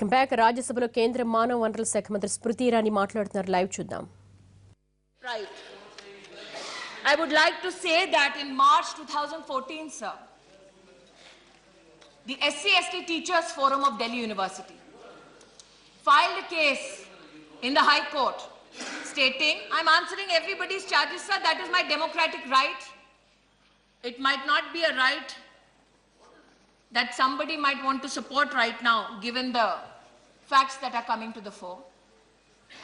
Welcome back. రాజ్యసభలో కేంద్ర మానవ వనరుల శాఖ మంత్రి స్మృతి ఇరానీ మాట్లాడుతున్నారు. లైవ్ చూద్దాం. Right. I would like to say that in March 2014, sir, the SC/ST Teachers Forum of Delhi University filed a case in the High Court stating, I'm answering everybody's charges, sir, that is my democratic right. It might not be a right that somebody might want to support right now, given the facts that are coming to the fore.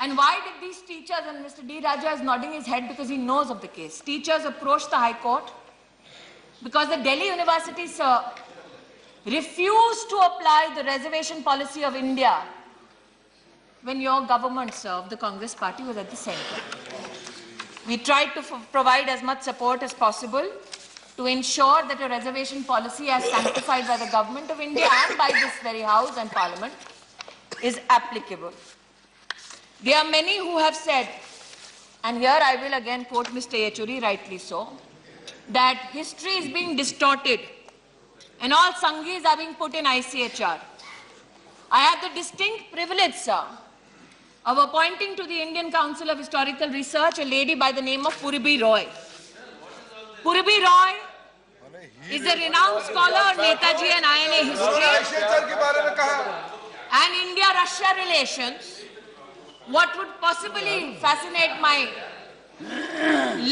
And why did these teachers, and Mr. D. Raja is nodding his head because he knows of the case. Teachers approached the High Court because the Delhi University, sir, refused to apply the reservation policy of India when your government, sir, of the Congress party was at the center. We tried to provide as much support as possible to ensure that a reservation policy as sanctified by the government of India and by this very House and Parliament is applicable. There are many who have said, and here I will again quote Mr. Yechuri, rightly so, that history is being distorted and all Sanghis are being put in ICHR. I have the distinct privilege, sir, of appointing to the Indian Council of Historical Research a lady by the name of Purbi Roy. Purbi Roy is a renowned scholar on Netaji and INA history and India-Russia relations. What would possibly fascinate my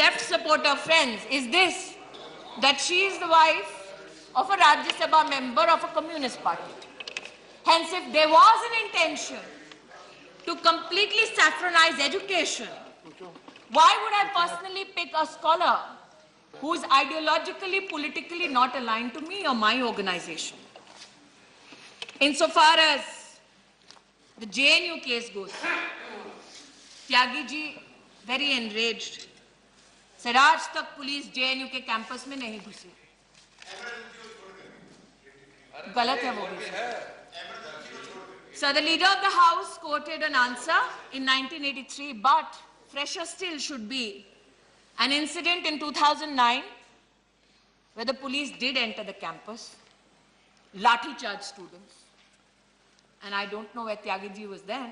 left supporter friends is this, that she is the wife of a Rajya Sabha member of a communist party. Hence, if there was an intention to completely saffronize education, why would I personally pick a scholar who is ideologically, politically not aligned to me or my organization? Insofar as the JNU case goes, Tyagi ji very enraged. Sir आज तक police JNU के campus में नहीं घुसी. गलत है वो भी. So the leader of the House quoted an answer in 1983, but fresher still should be an incident in 2009 where the police did enter the campus, lathi charged students, and I don't know where Tyagi ji was then.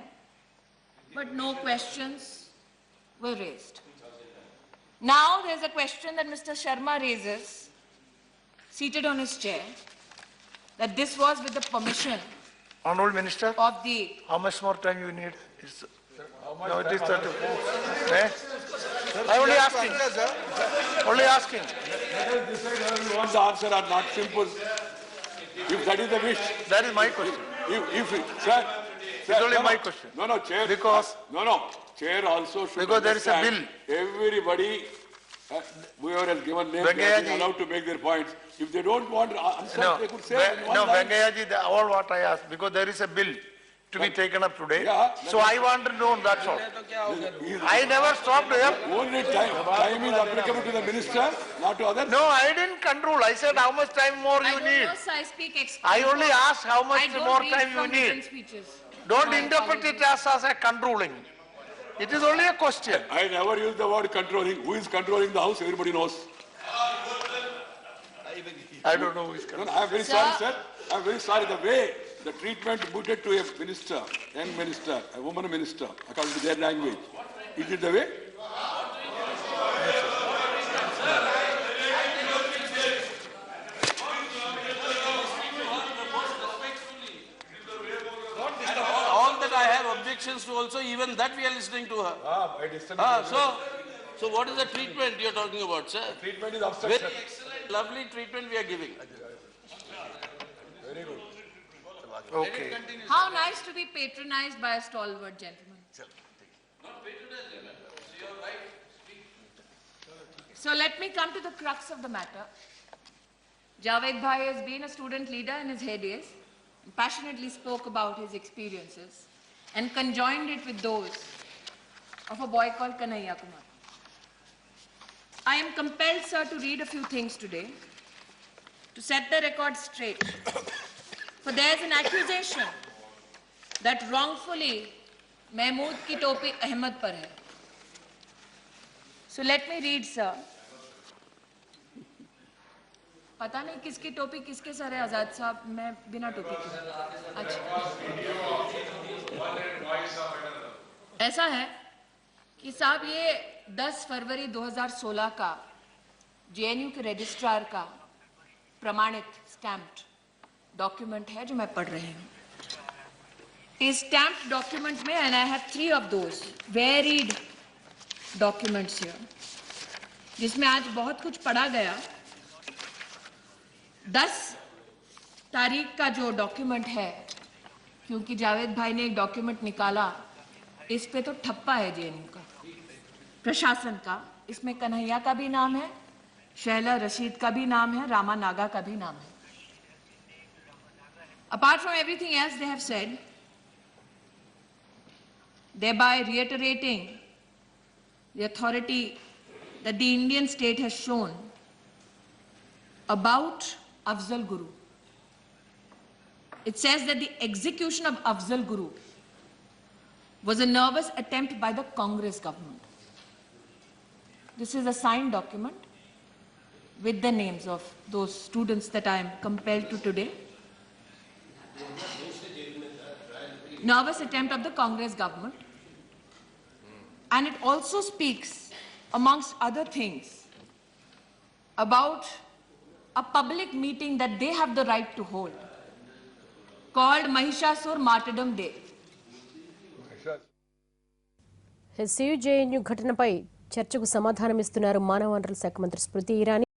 But no questions were raised. Now there's a question that Mr. Sharma raises, seated on his chair, that this was with the permission Honorable Minister, of the... how much more time you need? No, it is 30. Eh? I only asking. Only asking. You want the answer are not simple. If that is the wish. That is my question. Sir, it's only my question. No, chair. Because chair also should. Because there is a bill. Everybody, whoever has given name, they are allowed to make their points. If they don't want answer, they could say. No, Venkayaji, all what I asked, because there is a bill to be taken up today. Yeah, so I want to know, that's all. I never stopped here. Only time is applicable to the minister, not to others. No, I didn't control. I said how much time more you need. I speak I only asked how much more time you need. Don't interpret it as a controlling. It is only a question. I never use the word controlling. Who is controlling the House? Everybody knows. I don't know who is controlling. No, I am very sorry, sir. I am very sorry. The way the treatment mooted to a minister, young minister, a woman minister, according to their language. Is it the way? All that I have objections to also, even that we are listening to her. So what is the treatment you are talking about, sir? The treatment is obstruction. Very excellent, lovely treatment we are giving. Very good. Okay. How nice to be patronized by a stalwart gentleman. So let me come to the crux of the matter. Javed Bhai has been a student leader in his heydays, and passionately spoke about his experiences and conjoined it with those of a boy called Kanhaiya Kumar. I am compelled, sir, to read a few things today to set the record straight. For there is an accusation that wrongfully Mahmood ki topi Ahmed par hai. So let me read, sir. पता नहीं किसकी टोपी किसके sir है आजाद साहब, मैं बिना टोपी के. अच्छा ऐसा है कि साहब ये 10 फरवरी 2016 का जेएनयू के रजिस्ट्रार का प्रमाणित स्टैम्प्ड डॉक्यूमेंट है जो मैं पढ़ रही हूँ. इस स्टैम्प्ड डॉक्यूमेंट में, and I have 3 of those varied documents here, जिसमें आज बहुत कुछ पढ़ा गया. 10 तारीख का जो डॉक्यूमेंट है, क्योंकि जावेद भाई ने एक डॉक्यूमेंट निकाला, इस पे तो ठप्पा है जेएनयू का प्रशासन का. इसमें कन्हैया का भी नाम है, शहला रशीद का भी नाम है, रामा नागा का भी नाम है. Apart from everything else they have said, thereby reiterating the authority that the Indian state has shown about Afzal Guru. It says that the execution of Afzal Guru was a nervous attempt by the Congress government. This is a signed document with the names of those students that I am compelled to today. Nervous attempt of the Congress government. And it also speaks, amongst other things, about a public meeting that they have the right to hold, called Mahishasur Martyrdom Day. JNU ఘటనపై చర్చకు సమాధానమిస్తున్నారు మానవ వనరుల శాఖ మంత్రి స్మృతి ఇరానీ.